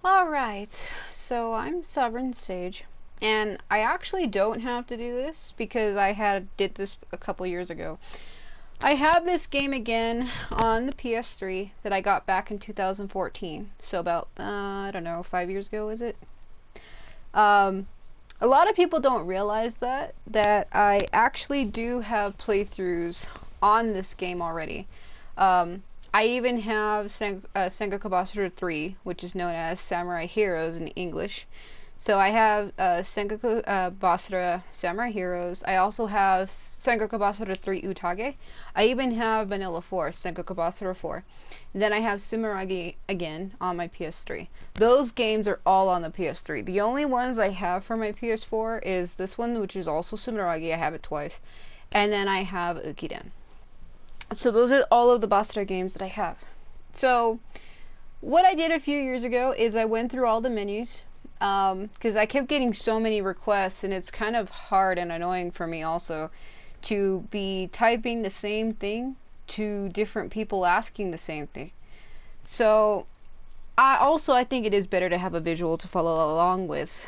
Alright, so I'm Sovereign Sage, and I actually don't have to do this because did this a couple years ago. I have this game again on the PS3 that I got back in 2014, so about, I don't know, 5 years ago, is it? A lot of people don't realize that I actually do have playthroughs on this game already. I even have Sengoku BASARA 3, which is known as Samurai Heroes in English. So I have Sengoku BASARA Samurai Heroes. I also have Sengoku BASARA 3 Utage. I even have Vanilla 4, Sengoku BASARA 4. And then I have Sumeragi again on my PS3. Those games are all on the PS3. The only ones I have for my PS4 is this one, which is also Sumeragi. I have it twice. And then I have Ukiden. So those are all of the Basara games that I have. So what I did a few years ago is I went through all the menus because I kept getting so many requests, and it's kind of hard and annoying for me also to be typing the same thing to different people asking the same thing. So I think it is better to have a visual to follow along with.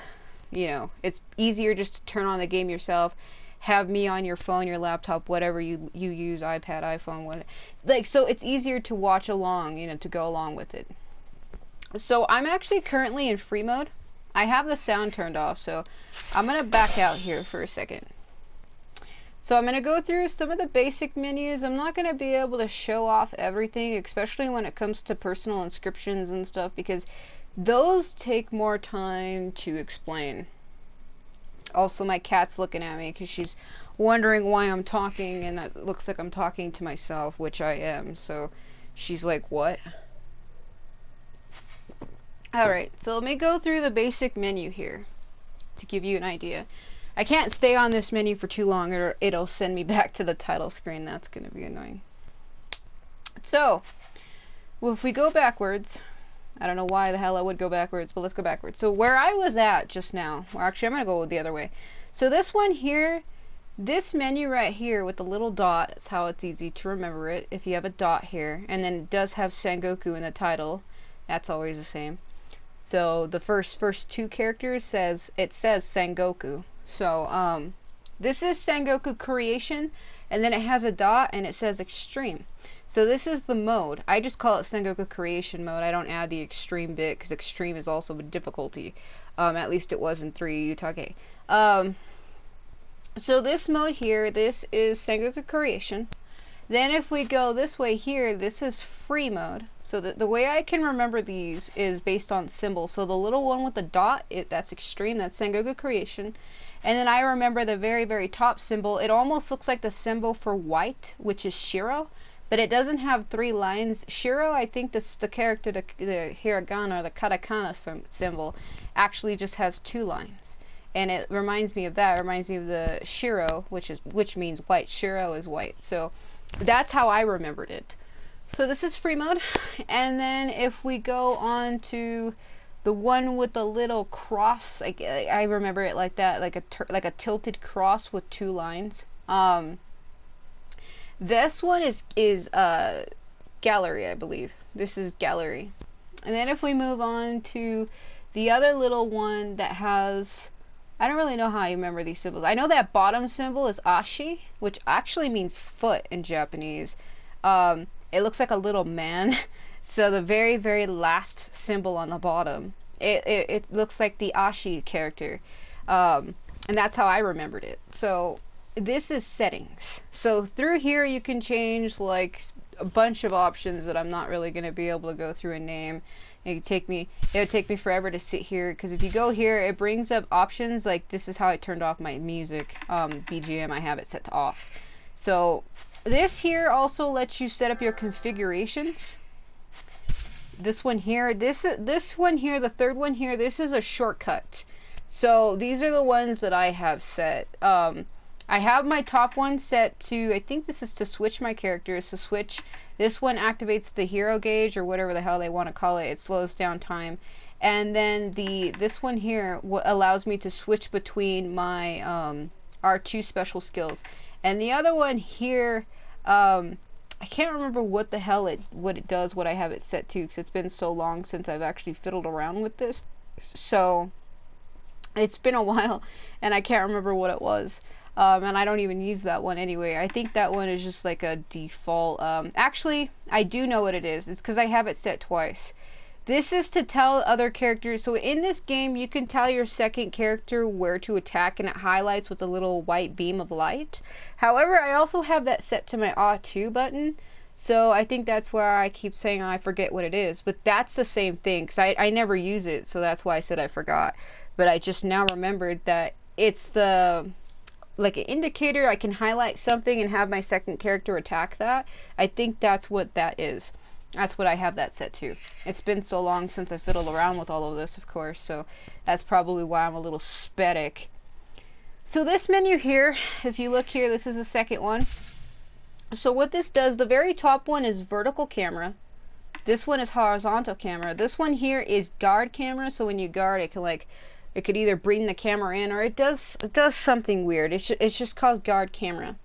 You know, it's easier just to turn on the game yourself, have me on your phone, your laptop, whatever you use, iPad, iPhone, what, so it's easier to watch along, to go along with it. So I'm actually currently in free mode. I have the sound turned off, so I'm gonna back out here for a second. So I'm gonna go through some of the basic menus. I'm not gonna be able to show off everything, especially when it comes to personal inscriptions and stuff, because those take more time to explain. Also, my cat's looking at me because she's wondering why I'm talking, and it looks like I'm talking to myself, which I am. So she's like, what? Alright, so let me go through the basic menu here to give you an idea. I can't stay on this menu for too long or it'll send me back to the title screen. That's going to be annoying. So, well, if we go backwards, I don't know why the hell I would go backwards, but let's go backwards. So where I was at just now, or actually I'm going to go the other way. So this one here, this menu right here with the little dot, that's how it's easy to remember it, if you have a dot here. And then it does have Sengoku in the title. That's always the same. So the first two characters says Sengoku. So this is Sengoku Creation, and then it has a dot and it says Extreme. So this is the mode. I just call it Sengoku Creation mode. I don't add the extreme bit because extreme is also a difficulty. At least it was in 3 Utage. So this mode here, this is Sengoku Creation. Then if we go this way here, this is free mode. So the way I can remember these is based on symbols. So the little one with the dot, that's extreme, that's Sengoku Creation. And then I remember the very, very top symbol. It almost looks like the symbol for white, which is Shiro. But it doesn't have 3 lines. Shiro, I think the character, the hiragana or the katakana symbol, actually just has 2 lines. And it reminds me of that. It reminds me of the Shiro, which means white. Shiro is white. So that's how I remembered it. So this is free mode. And then if we go on to the one with the little cross, I remember it like that, like a tilted cross with 2 lines. This one is gallery, I believe. This is gallery. And then if we move on to the other little one that has, I don't really know how I remember these symbols. I know that bottom symbol is ashi, which actually means foot in Japanese. It looks like a little man. So the very, very last symbol on the bottom, it looks like the ashi character. And that's how I remembered it. So this is settings. So through here you can change like a bunch of options that I'm not really going to be able to go through and name. It would take me forever to sit here, because if you go here it brings up options like this is how I turned off my music BGM. I have it set to off. So this here also lets you set up your configurations. This one here, this one here, the third one here, this is a shortcut. So these are the ones that I have set. I have my top one set to, I think this is to switch my characters. So switch, this one activates the hero gauge or whatever the hell they want to call it. It slows down time. And then this one here allows me to switch between my R2 special skills. And the other one here I can't remember what the hell what it does, what I have it set to, because it's been so long since I've actually fiddled around with this. So it's been a while, and I can't remember what it was. And I don't even use that one anyway. I think that one is just like a default. Actually, I do know what it is. It's because I have it set twice. This is to tell other characters. So in this game, you can tell your second character where to attack, and it highlights with a little white beam of light. However, I also have that set to my A2 button. So I think that's where I keep saying I forget what it is. But that's the same thing, because I never use it. So that's why I said I forgot. But I just now remembered that it's the... like an indicator. I can highlight something and have my second character attack that. I think that's what that is. That's what I have that set to. It's been so long since I fiddled around with all of this, of course, so that's probably why I'm a little spedic. So this menu here, if you look here, this is the second one. So what this does, the very top one is vertical camera. This one is horizontal camera. This one here is guard camera, so when you guard, it can like, it could either bring the camera in, or it does something weird. It's just called guard camera.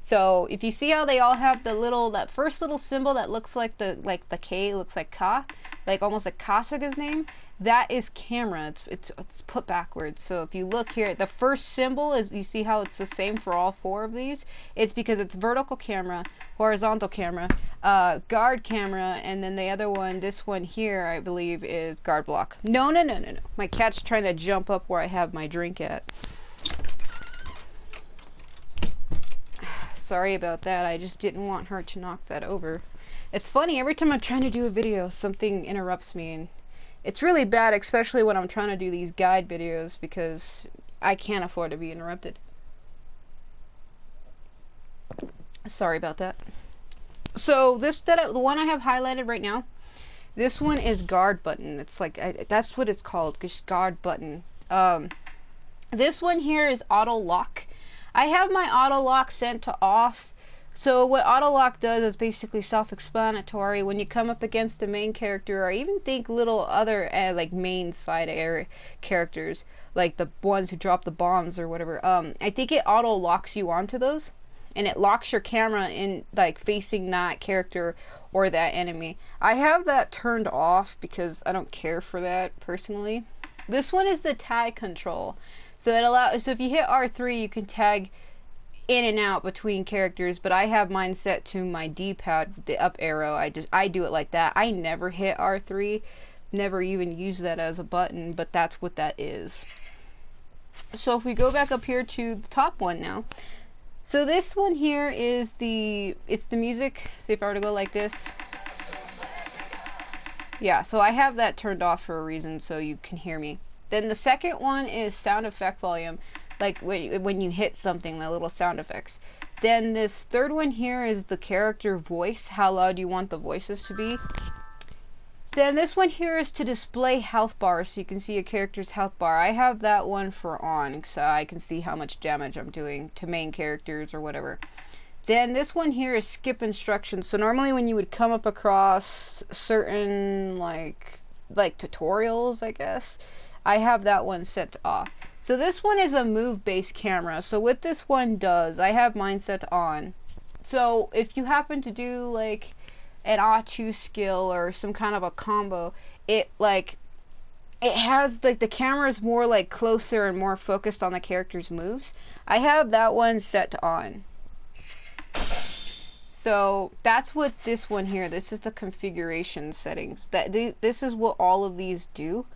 So if you see how they all have the little, that first little symbol that looks like the K, looks like Ka, like almost like Kasuga's name, that is camera. It's put backwards. So if you look here, the first symbol is, you see how it's the same for all four of these? It's because it's vertical camera, horizontal camera, guard camera, and then the other one, this one here, I believe is guard block. No. My cat's trying to jump up where I have my drink at. Sorry about that. I just didn't want her to knock that over. It's funny, every time I'm trying to do a video, something interrupts me, and it's really bad, especially when I'm trying to do these guide videos, because I can't afford to be interrupted. Sorry about that. So this, the one I have highlighted right now, this one is guard button. It's like, that's what it's called, just guard button. This one here is auto lock. I have my auto lock set to off. So what auto lock does is basically self-explanatory. When you come up against the main character, or even think little other like main side area characters, like the ones who drop the bombs or whatever, I think it auto locks you onto those, and it locks your camera in like facing that character or that enemy. I have that turned off because I don't care for that personally. This one is the tag control. So it allows, so if you hit R3, you can tag in and out between characters, but I have mine set to my D-pad, the up arrow. I do it like that. I never hit R3, never even use that as a button, but that's what that is. So if we go back up here to the top one now. So this one here is it's the music. So if I were to go like this. Yeah, so I have that turned off for a reason, so you can hear me. Then the second one is sound effect volume, like when you hit something, the little sound effects. Then this third one here is the character voice, how loud you want the voices to be. Then this one here is to display health bars, so you can see a character's health bar. I have that one for on, so I can see how much damage I'm doing to main characters or whatever. Then this one here is skip instructions. So normally when you would come up across certain like tutorials, I guess, I have that one set to off. So this one is a move-based camera. So what this one does, I have mine set to on. So if you happen to do like an A2 skill or some kind of a combo, it has like the camera is more like closer and more focused on the character's moves. I have that one set to on. So that's what this one here, this is the configuration settings. This is what all of these do.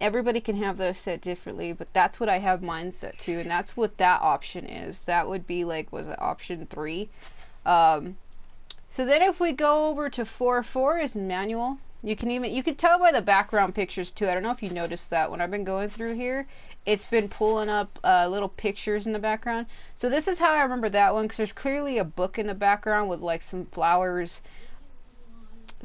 Everybody can have those set differently, but that's what I have mine set to, and that's what that option is. That would be like, was it option 3? So then if we go over to 4 is manual. You can tell by the background pictures too. I don't know if you noticed that when I've been going through here, it's been pulling up little pictures in the background. So this is how I remember that one, because there's clearly a book in the background with like some flowers.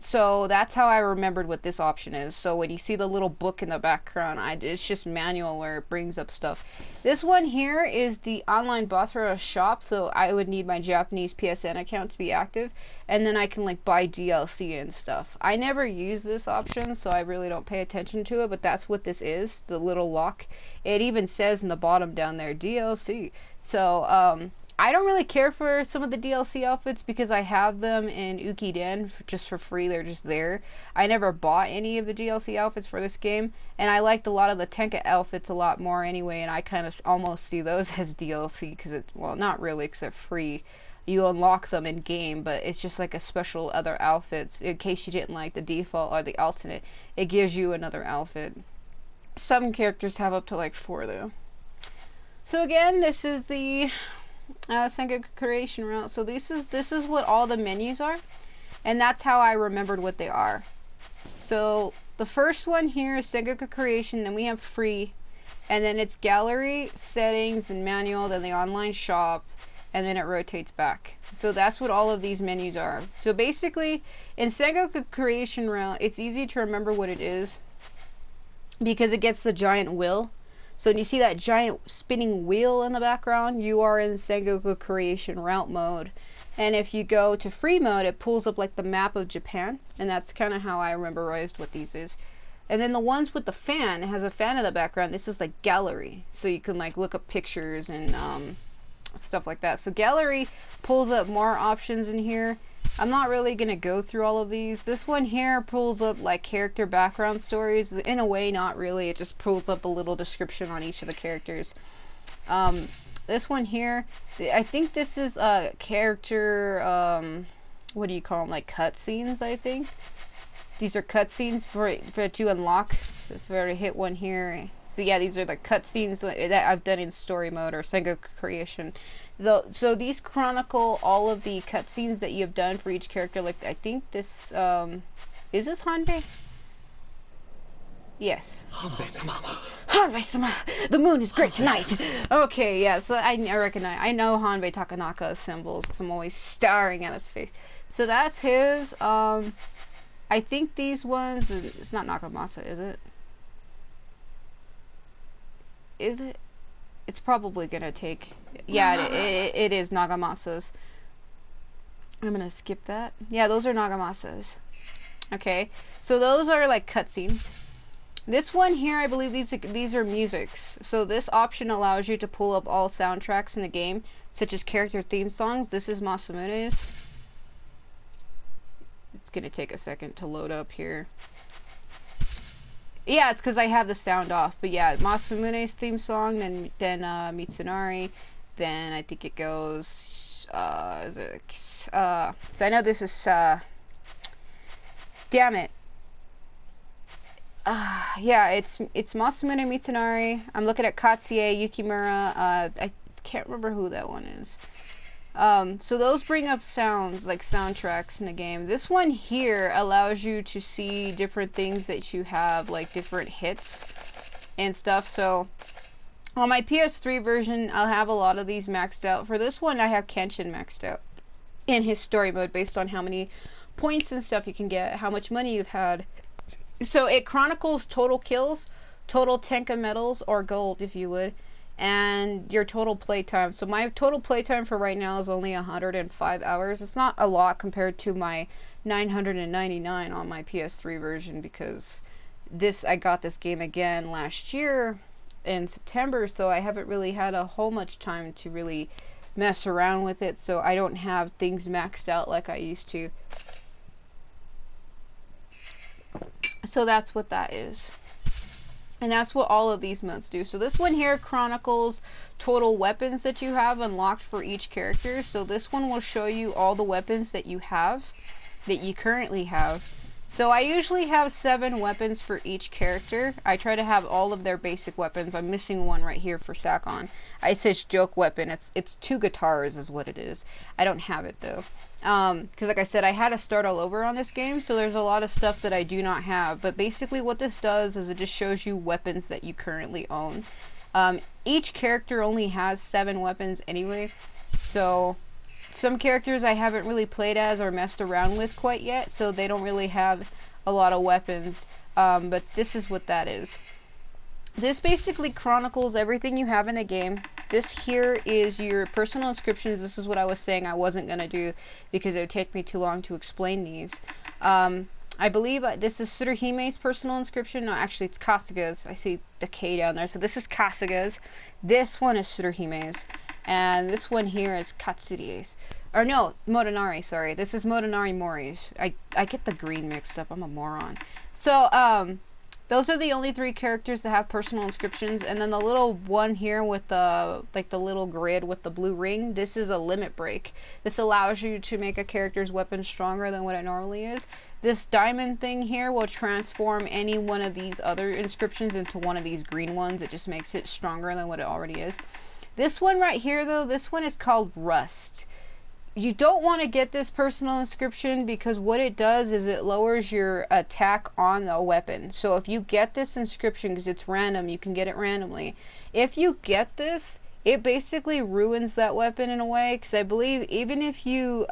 So that's how I remembered what this option is. So when you see the little book in the background, it's just manual where it brings up stuff. This one here is the online Basara shop, so I would need my Japanese PSN account to be active, and then I can like buy DLC and stuff. I never use this option, so I really don't pay attention to it, but that's what this is, the little lock. It even says in the bottom down there, DLC. So I don't really care for some of the DLC outfits because I have them in Ukiden just for free. They're just there. I never bought any of the DLC outfits for this game, and I liked a lot of the Tenka outfits a lot more anyway, and I kind of almost see those as DLC because it's, well, not really, except free. You unlock them in game, but it's just like a special other outfits in case you didn't like the default or the alternate. It gives you another outfit. Some characters have up to like 4 though. So again, this is the Sengoku creation route. So this is what all the menus are, and that's how I remembered what they are. So the first one here is Sengoku creation, then we have free, and then it's gallery, settings, and manual, then the online shop, and then it rotates back. So that's what all of these menus are. So basically, in Sengoku creation route, it's easy to remember what it is because it gets the giant wheel. So when you see that giant spinning wheel in the background, you are in Sengoku creation route mode. And if you go to free mode, it pulls up like the map of Japan, and that's kind of how I memorized what these is. And then the ones with the fan, it has a fan in the background. This is like gallery, so you can like look up pictures and stuff like that. So gallery pulls up more options in here. I'm not really gonna go through all of these. This one here pulls up like character background stories. In a way, not really. It just pulls up a little description on each of the characters. This one here, I think this is a character, what do you call them, like cutscenes, I think. These are cutscenes for that you unlock. For to hit one here. So yeah, these are the cutscenes that I've done in story mode or Sengoku creation. So these chronicle all of the cutscenes that you have done for each character. Like I think this is this Hanbei? Yes. Hanbei-sama. Hanbei-sama, the moon is great tonight. Okay, yeah. So I recognize. I know Hanbei Takenaka symbols because I'm always staring at his face. So that's his. I think these ones. It's not Nagamasa, is it? Is it? It's probably gonna take. Yeah, it is Nagamasa's. I'm gonna skip that. Yeah, those are Nagamasa's. Okay, so those are like cutscenes. This one here, I believe these are musics. So this option allows you to pull up all soundtracks in the game, such as character theme songs. This is Masamune's. It's gonna take a second to load up here. Yeah, it's because I have the sound off. But yeah, Masamune's theme song, then Mitsunari, then I think it goes. I know this is. Damn it. Yeah, it's Masamune Mitsunari. I'm looking at Katsuie, Yukimura. I can't remember who that one is. So those bring up sounds, like soundtracks in the game. This one here allows you to see different things that you have, like different hits and stuff. So on my PS3 version, I'll have a lot of these maxed out. For this one, I have Kenshin maxed out in his story mode based on how many points and stuff you can get, how much money you've had. So it chronicles total kills, total Tenka medals, or gold if you would, and your total playtime. So my total playtime for right now is only 105 hours. It's not a lot compared to my 999 on my PS3 version because I got this game again last year in September, so I haven't really had a whole much time to really mess around with it, so I don't have things maxed out like I used to. So that's what that is. And that's what all of these modes do. So this one here chronicles total weapons that you have unlocked for each character. So this one will show you all the weapons that you have, that you currently have. So I usually have 7 weapons for each character. I try to have all of their basic weapons. I'm missing one right here for Sakon. It says joke weapon. It's 2 guitars is what it is. I don't have it though. Because like I said, I had to start all over on this game, so there's a lot of stuff that I do not have. But basically what this does is it just shows you weapons that you currently own. Each character only has 7 weapons anyway, so some characters I haven't really played as or messed around with quite yet, so they don't really have a lot of weapons. But this is what that is. This basically chronicles everything you have in the game. This here is your personal inscriptions. This is what I was saying I wasn't going to do because it would take me too long to explain these. I believe this is Tsuruhime's personal inscription. No, actually it's Kasuga's. I see the K down there. So this is Kasuga's. This one is Tsuruhime's. And this one here is Katsuries. Or no, Motonari, sorry. This is Motonari Mori's. I get the green mixed up. I'm a moron. So, those are the only 3 characters that have personal inscriptions, and then the little one here with the, like the little grid with the blue ring, this is a limit break. This allows you to make a character's weapon stronger than what it normally is. This diamond thing here will transform any one of these other inscriptions into one of these green ones. It just makes it stronger than what it already is. This one right here though, this one is called Rust. You don't want to get this personal inscription because what it does is it lowers your attack on the weapon. So if you get this inscription, because it's random, you can get it randomly. If you get this, it basically ruins that weapon in a way, because I believe even if you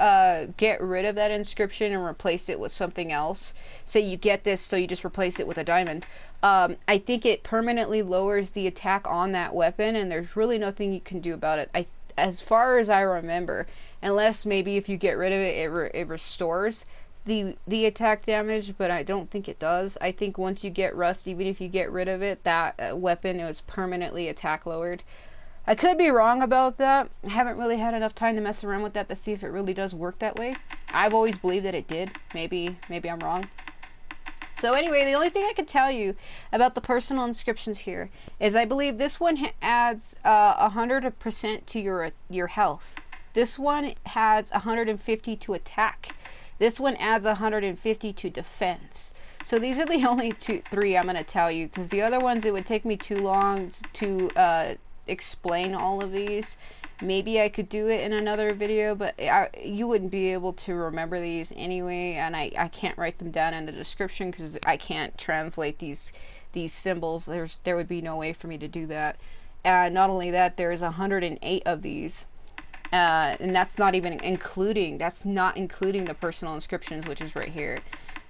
get rid of that inscription and replace it with something else, say you get this, so you just replace it with a diamond, I think it permanently lowers the attack on that weapon, and there's really nothing you can do about it. As far as I remember, unless maybe if you get rid of it, it restores the attack damage, but I don't think it does. I think once you get Rust, even if you get rid of it, that weapon is permanently attack lowered. I could be wrong about that. I haven't really had enough time to mess around with that to see if it really does work that way. I've always believed that it did. Maybe I'm wrong. So anyway, the only thing I can tell you about the personal inscriptions here is I believe this one adds 100% to your health. This one adds 150 to attack. This one adds 150 to defense. So these are the only 3 I'm going to tell you, because the other ones, it would take me too long to explain all of these. Maybe I could do it in another video, but you wouldn't be able to remember these anyway, and I can't write them down in the description because I can't translate these symbols. There would be no way for me to do that. Not only that, there's 108 of these, and that's not including the personal inscriptions, which is right here.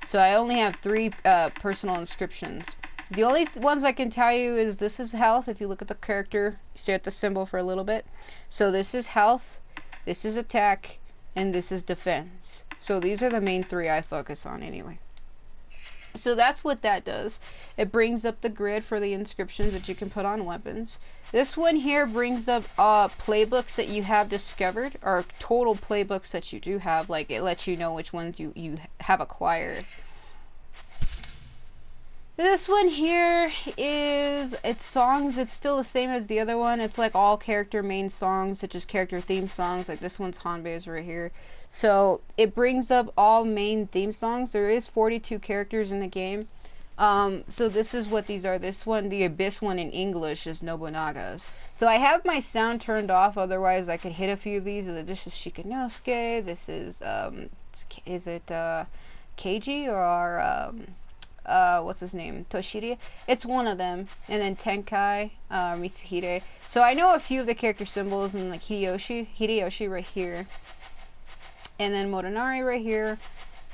So I only have 3 personal inscriptions. The only ones I can tell you is this is health. If you look at the character, stare at the symbol for a little bit. So this is health, this is attack, and this is defense. So these are the main 3 I focus on anyway. So that's what that does. It brings up the grid for the inscriptions that you can put on weapons. This one here brings up playbooks that you have discovered, or total playbooks that you do have. Like, it lets you know which ones you have acquired. This one here is, it's songs. It's still the same as the other one. It's like all character main songs, such as character theme songs. Like this one's Hanbei's right here. So it brings up all main theme songs. There is 42 characters in the game. So this is what these are. This one, the Abyss one in English, is Nobunaga's. So I have my sound turned off, otherwise I could hit a few of these. This is Shikanosuke. This is Keiji or what's his name? Toshiri. It's one of them. And then Tenkai, Mitsuhide. So I know a few of the character symbols, and like Hideyoshi right here. And then Motonari right here.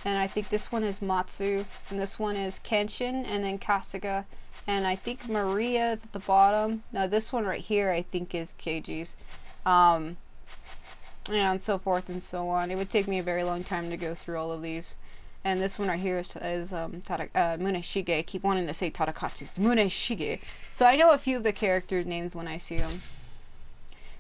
And I think this one is Matsu. And this one is Kenshin. And then Kasuga. And I think Maria is at the bottom. Now this one right here I think is Keiji's. And so forth and so on. It would take me a very long time to go through all of these. And this one right here is Muneshige. I keep wanting to say Tadakatsu. It's Muneshige. So I know a few of the characters' names when I see them.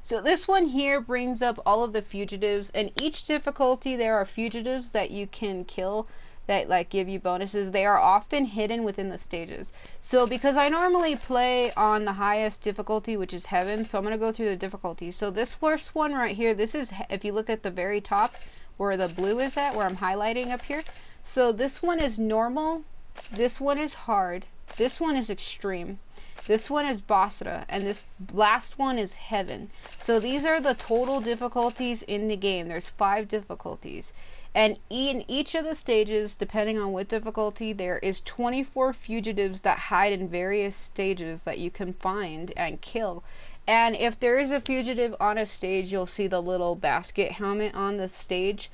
So this one here brings up all of the fugitives. And each difficulty there are fugitives that you can kill that like give you bonuses. They are often hidden within the stages. So because I normally play on the highest difficulty, which is Heaven, so I'm going to go through the difficulties. So this first one right here, this is, if you look at the very top where the blue is at, where I'm highlighting up here. So this one is normal, this one is hard, this one is extreme, this one is Basara, and this last one is Heaven. So these are the total difficulties in the game. There's 5 difficulties. And in each of the stages, depending on what difficulty, there is 24 fugitives that hide in various stages that you can find and kill. And if there is a fugitive on a stage, you'll see the little basket helmet on the stage.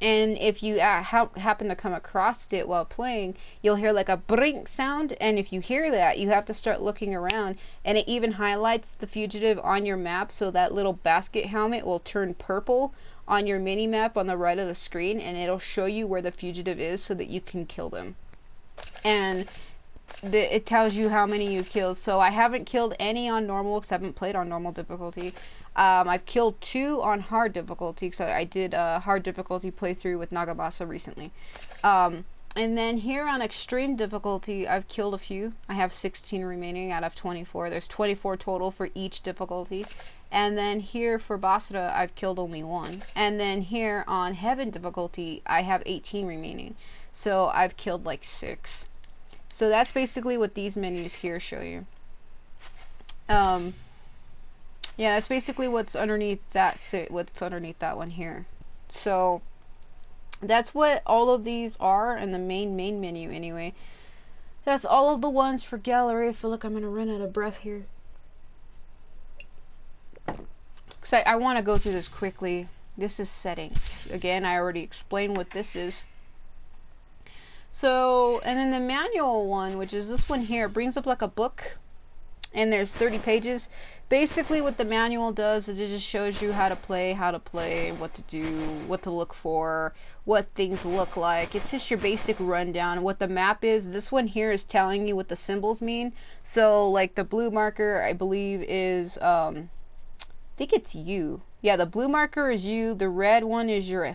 And if you happen to come across it while playing, you'll hear like a brink sound. And if you hear that, you have to start looking around. And it even highlights the fugitive on your map, so that little basket helmet will turn purple on your mini map on the right of the screen. And it'll show you where the fugitive is so that you can kill them. And it tells you how many you've killed. So I haven't killed any on normal because I haven't played on normal difficulty. I've killed 2 on hard difficulty because I did a hard difficulty playthrough with Nagabasa recently. And then here on extreme difficulty, I've killed a few. I have 16 remaining out of 24. There's 24 total for each difficulty. And then here for Basara, I've killed only 1. And then here on heaven difficulty, I have 18 remaining. So I've killed like 6. So that's basically what these menus here show you. Yeah, that's basically what's underneath that one here. So that's what all of these are in the main menu anyway. That's all of the ones for gallery. I feel like I'm gonna run out of breath here. Cause I want to go through this quickly. This is settings. Again, I already explained what this is. So, and then the manual one, which is this one here, brings up like a book, and there's 30 pages. Basically what the manual does is it just shows you how to play, what to do, what to look for, what things look like. It's just your basic rundown. What the map is, this one here is telling you what the symbols mean. So like the blue marker, I believe is, I think it's you. Yeah, the blue marker is you, the red one is your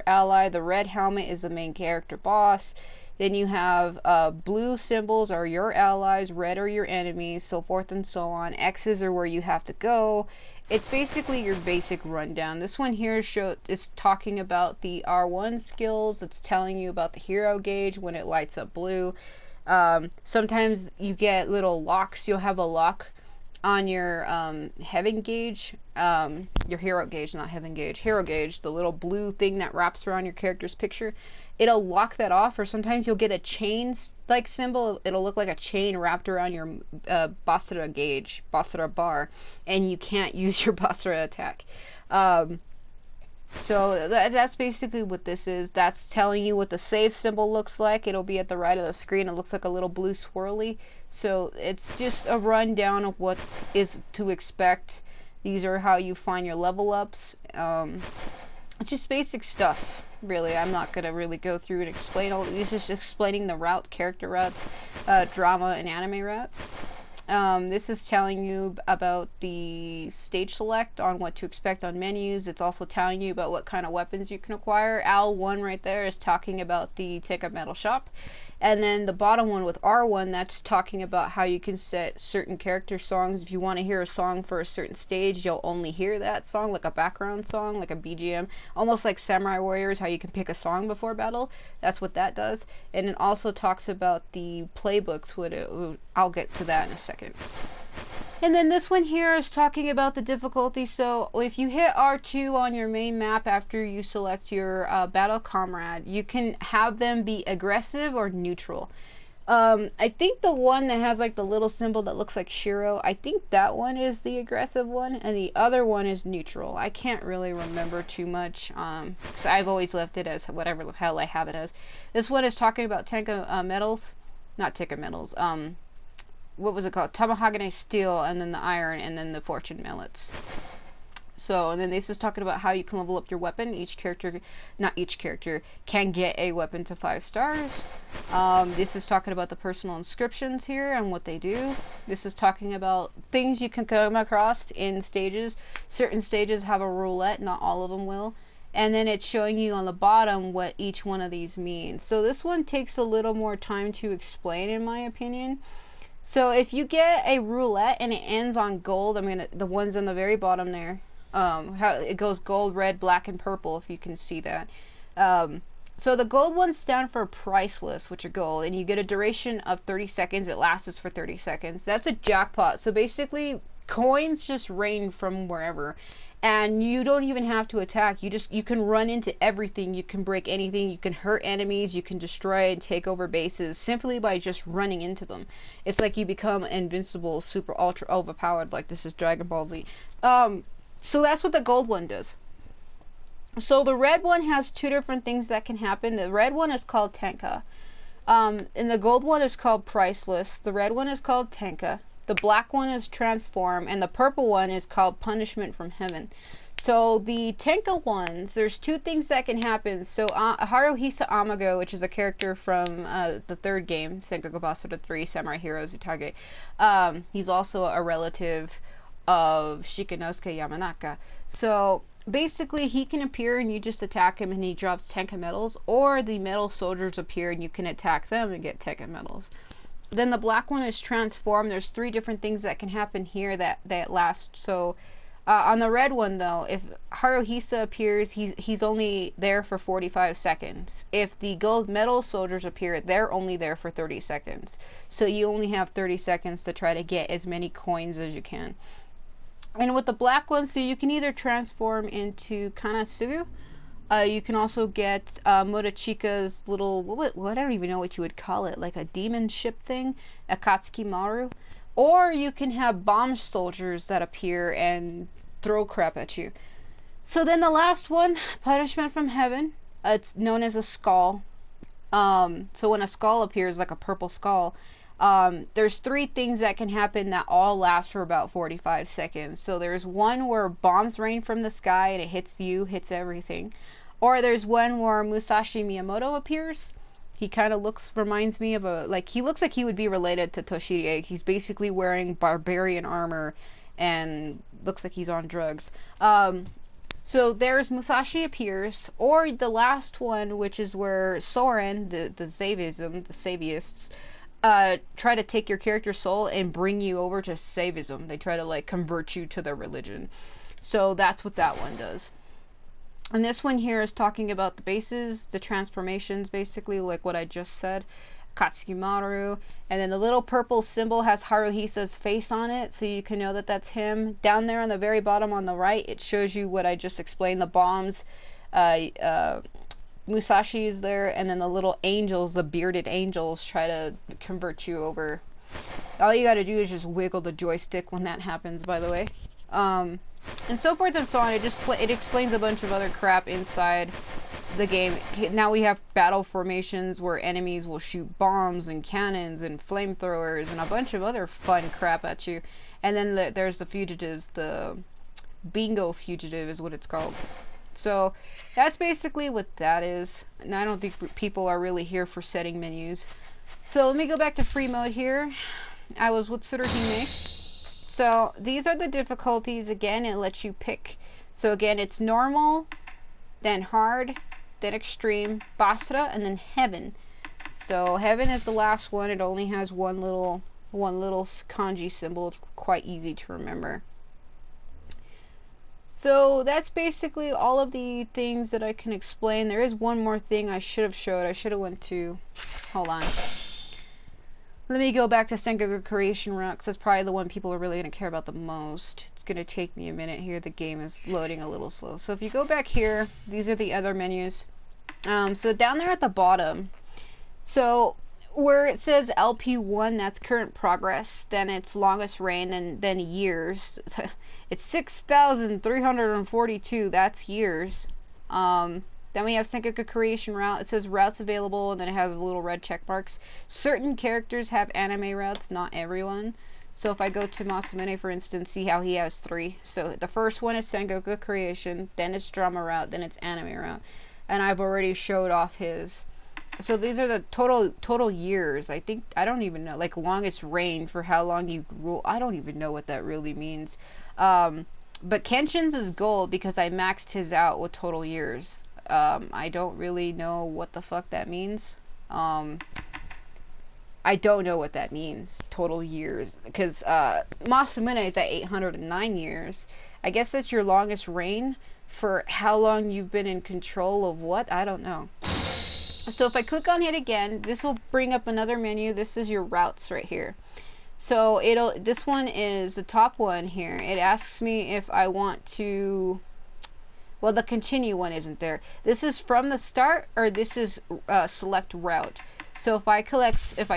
ally, the red helmet is the main character boss. Then you have blue symbols are your allies, red are your enemies, so forth and so on. X's are where you have to go. It's basically your basic rundown. This one here is talking about the R1 skills. It's telling you about the hero gauge when it lights up blue. Sometimes you get little locks. You'll have a lock on your heaven gauge, your hero gauge, not heaven gauge, hero gauge, the little blue thing that wraps around your character's picture. It'll lock that off, or sometimes you'll get a chain like symbol. It'll look like a chain wrapped around your Basara gauge, Basara bar, and you can't use your Basara attack. So that's basically what this is. That's telling you what the save symbol looks like. It'll be at the right of the screen. It looks like a little blue swirly. So it's just a rundown of what is to expect. These are how you find your level ups. It's just basic stuff, really. I'm not going to really go through and explain all of these. Just explaining the routes, character routes, drama and anime routes. This is telling you about the stage select on what to expect on menus. It's also telling you about what kind of weapons you can acquire. L1 right there is talking about the Tenka metal shop. And then the bottom one with R1, that's talking about how you can set certain character songs. If you want to hear a song for a certain stage, you'll only hear that song, like a background song, like a BGM. Almost like Samurai Warriors, how you can pick a song before battle. That's what that does. And it also talks about the playbooks. I'll get to that in a second. And then this one here is talking about the difficulty. So if you hit R2 on your main map after you select your battle comrade, you can have them be aggressive or neutral. I think the one that has like the little symbol that looks like Shiro, I think that one is the aggressive one, and the other one is neutral. I can't really remember too much, because I've always left it as whatever the hell I have it as. This one is talking about Tenka metals, not Tenka metals, what was it called? Tamahagane steel, and then the iron, and then the fortune mallets. So, and then this is talking about how you can level up your weapon. Not each character, can get a weapon to 5 stars. This is talking about the personal inscriptions here and what they do. This is talking about things you can come across in stages. Certain stages have a roulette, not all of them will. And then it's showing you on the bottom what each one of these means. So this one takes a little more time to explain, in my opinion. So if you get a roulette and it ends on gold, the ones on the very bottom there, how it goes gold, red, black, and purple, if you can see that. So the gold ones stand for priceless, which are gold, and you get a duration of 30 seconds. It lasts for 30 seconds. That's a jackpot. So basically, coins just rain from wherever. And you don't even have to attack. You can run into everything. You can break anything. You can hurt enemies. You can destroy and take over bases simply by just running into them. It's like you become invincible, super ultra overpowered, like this is Dragon Ball Z. So that's what the gold one does. So the red one has 2 different things that can happen. The red one is called Tenka. And the gold one is called Priceless. The red one is called Tenka. The black one is Transform, and the purple one is called Punishment from Heaven. So the Tenka ones, there's two things that can happen. So Haruhisa Amago, which is a character from the third game, Sengoku BASARA 3, Samurai Hero Utage, he's also a relative of Shikanosuke Yamanaka. So basically he can appear and you just attack him and he drops Tenka medals, or the metal soldiers appear and you can attack them and get Tenka medals. Then the black one is transformed. There's three different things that can happen here that last. So on the red one, though, if Haruhisa appears, he's only there for 45 seconds. If the gold medal soldiers appear, they're only there for 30 seconds. So you only have 30 seconds to try to get as many coins as you can. And with the black one, so you can either transform into Kanatsugu. You can also get Murachika's little, what I don't even know what you would call it, like a demon ship thing, Akatsuki Maru. Or you can have bomb soldiers that appear and throw crap at you. So then the last one, Punishment from Heaven. It's known as a skull. So when a skull appears, like a purple skull, there's three things that can happen that all last for about 45 seconds. So there's one where bombs rain from the sky and it hits you, hits everything. Or there's one where Musashi Miyamoto appears. He kind of reminds me of he looks like he would be related to Toshige. He's basically wearing barbarian armor and looks like he's on drugs. So there's Musashi appears, or the last one, which is where Soren, the Saveists, try to take your character's soul and bring you over to Saivism. They try to like convert you to their religion. So that's what that one does. And this one here is talking about the bases, the transformations, basically, like what I just said. Katsuki Maru. And then the little purple symbol has Haruhisa's face on it, so you can know that that's him. Down there on the very bottom on the right, it shows you what I just explained, the bombs. Musashi is there, and then the little angels, the bearded angels, try to convert you over. All you gotta do is just wiggle the joystick when that happens, by the way. And so forth and so on. It explains a bunch of other crap inside the game. Now we have battle formations where enemies will shoot bombs and cannons and flamethrowers and a bunch of other fun crap at you. And then there's the fugitives. The bingo fugitive is what it's called. So that's basically what that is. And I don't think people are really here for setting menus. So let me go back to free mode here. I was with Tsuruhime. So these are the difficulties. Again, it lets you pick. So again, it's normal, then hard, then extreme, Basara, and then heaven. So heaven is the last one. It only has one little kanji symbol. It's quite easy to remember. So that's basically all of the things that I can explain. There is one more thing I should have showed. I should have went to, hold on. Let me go back to Sengoku Creation Route, because that's probably the one people are really going to care about the most. It's going to take me a minute here. The game is loading a little slow. So if you go back here, these are the other menus. So down there at the bottom, so where it says LP1, that's current progress, then it's longest reign, then years. It's 6,342, that's years. Then we have Sengoku Creation Route. It says routes available, and then it has little red check marks. Certain characters have anime routes, not everyone. So if I go to Masamune, for instance, see how he has 3. So the first one is Sengoku Creation, then it's Drama Route, then it's Anime Route. And I've already showed off his. So these are the total years. I don't even know, like longest reign for how long you rule. I don't even know what that really means. But Kenshin's is gold because I maxed his out with total years. I don't really know what the fuck that means. I don't know what that means, total years, because Masamune is at 809 years. I guess that's your longest reign for how long you've been in control of what? I don't know. So if I click on it again, this will bring up another menu. This is your routes right here. So this one is the top one here. It asks me if I want to, well, the continue one isn't there. This is from the start, or this is select route. So if I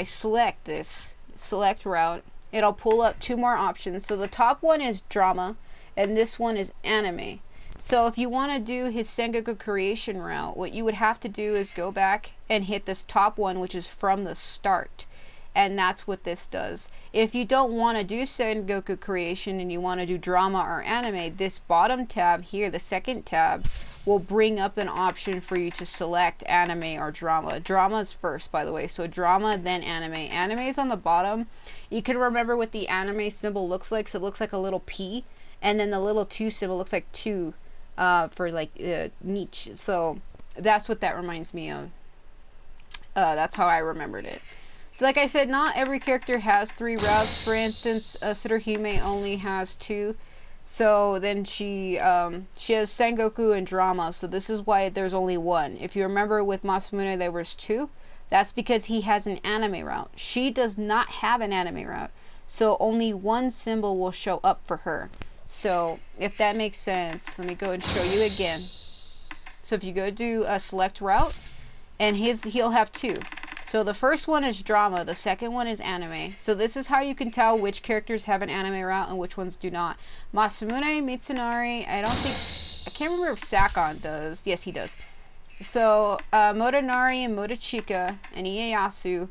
select this, select route, it'll pull up 2 more options. So the top one is drama, and this one is anime. So if you want to do his Sengoku Creation Route, what you would have to do is go back and hit this top one, which is from the start. and that's what this does. If you don't want to do Sengoku creation and you want to do drama or anime, this bottom tab here, the second tab, will bring up an option for you to select anime or drama. Drama is first, by the way, so drama, then anime. Anime is on the bottom. You can remember what the anime symbol looks like, so it looks like a little P, and then the little 2 symbol looks like 2 for like niche. So that's what that reminds me of. That's how I remembered it. So like I said, not every character has 3 routes. For instance, Tsuruhime only has 2. So then she has Sengoku and drama. So this is why there's only 1. If you remember with Masamune there was 2. That's because he has an anime route. She does not have an anime route. So only 1 symbol will show up for her. So if that makes sense, let me go and show you again. So if you go to a select route, and he'll have 2. So the first one is drama, the second one is anime. So this is how you can tell which characters have an anime route and which ones do not. Masamune, Mitsunari, I can't remember if Sakon does. Yes, he does. So Motonari and Motochika and Ieyasu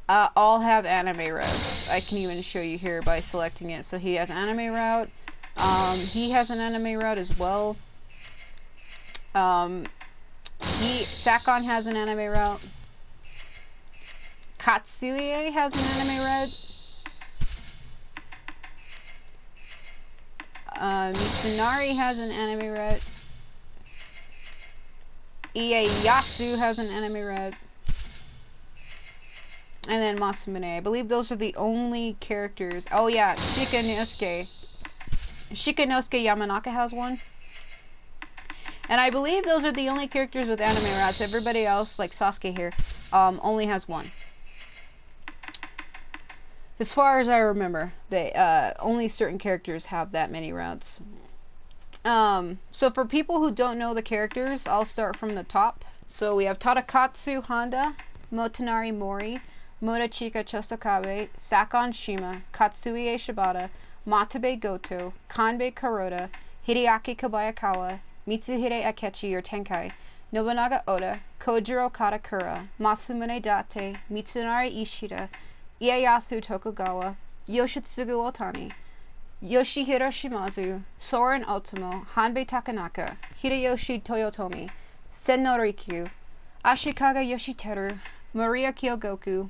all have anime routes. I can even show you here by selecting it. So he has an anime route. He has an anime route as well. Sakon has an anime route. Katsuie has an anime route. Mitsunari has an anime route. Ieyasu has an anime route. And then Masamune. I believe those are the only characters. Oh yeah, Shikanosuke. Shikanosuke Yamanaka has one. And I believe those are the only characters with anime routes. Everybody else, like Sasuke here, only has 1. As far as I remember, they only certain characters have that many routes. So for people who don't know the characters, I'll start from the top. So we have Tadakatsu Honda, Motonari Mori, Motochika Chostokabe, Sakon Shima, Katsuie Shibata, Matabe Goto, Hanbei Kuroda, Hideaki Kobayakawa, Mitsuhide Akechi or Tenkai, Nobunaga Oda, Kojiro Katakura, Masamune Date, Mitsunari Ishida, Ieyasu Tokugawa, Yoshitsugu Otani, Yoshihiro Shimazu, Soren Otomo, Hanbei Takenaka, Hideyoshi Toyotomi, Senno Rikyu, Ashikaga Yoshiteru, Maria Kyogoku.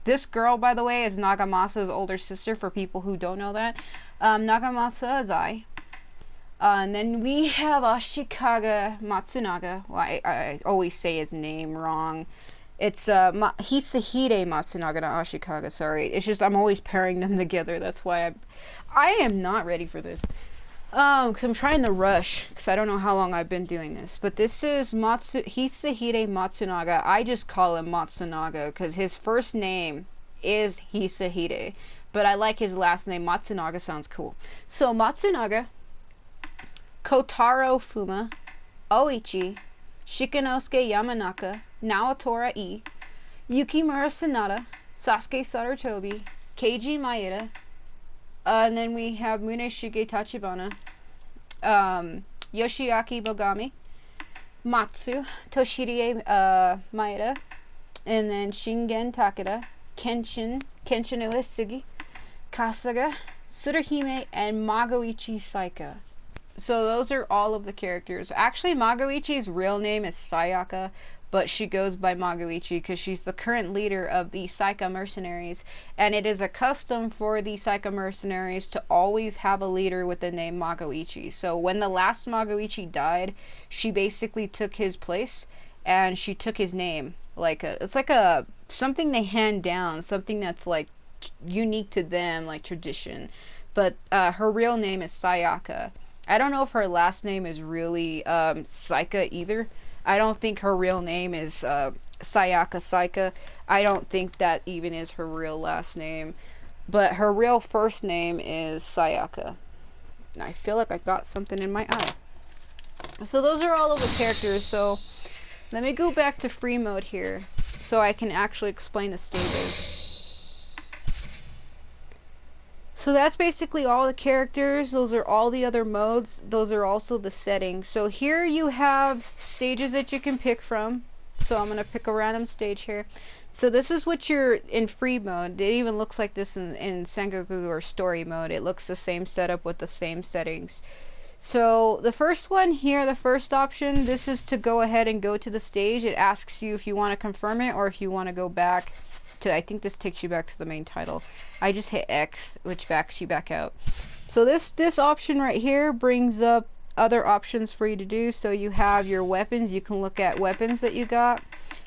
This girl, by the way, is Nagamasa's older sister, for people who don't know that. Nagamasa is I. And then we have Ashikaga Matsunaga. Well, I always say his name wrong. It's Hisahide Matsunaga, not Ashikaga, sorry. It's just I'm always pairing them together. That's why I am not ready for this. Because I'm trying to rush, because I don't know how long I've been doing this. But this is Hisahide Matsunaga. I just call him Matsunaga, because his first name is Hisahide. But I like his last name. Matsunaga sounds cool. So Matsunaga, Kotaro Fuma, Oichi, Shikanosuke Yamanaka, Naotora E, Yukimura Sanada, Sasuke Sarutobi, Keiji Maeda, and then we have Muneshige Tachibana, Yoshiaki Bogami, Matsu, Toshirie Maeda, and then Shingen Takeda, Kenshin Uesugi, Kasaga, Tsuruhime, and Magoichi Saika. So those are all of the characters. Actually, Magoichi's real name is Sayaka, but she goes by Magoichi because she's the current leader of the Saika mercenaries, and it is a custom for the Saika mercenaries to always have a leader with the name Magoichi. So when the last Magoichi died, she basically took his place, and she took his name. It's like something they hand down, something that's like unique to them, like tradition. But her real name is Sayaka. I don't know if her last name is really Saika either. I don't think her real name is Sayaka Saika. I don't think that even is her real last name. But her real first name is Sayaka. And I feel like I got something in my eye. So those are all of the characters. So let me go back to free mode here so I can actually explain the stages. So that's basically all the characters. Those are all the other modes. Those are also the settings. So here you have stages that you can pick from. so I'm gonna pick a random stage here. So this is what you're in free mode. It even looks like this in Sengoku or story mode. It looks the same setup with the same settings. So the first one here, the first option, this is to go ahead and go to the stage. It asks you if you want to confirm it or if you want to go back to, I think this takes you back to the main title. I just hit X, which backs you back out. So this option right here brings up other options for you to do. So you have your weapons. You can look at weapons that you got.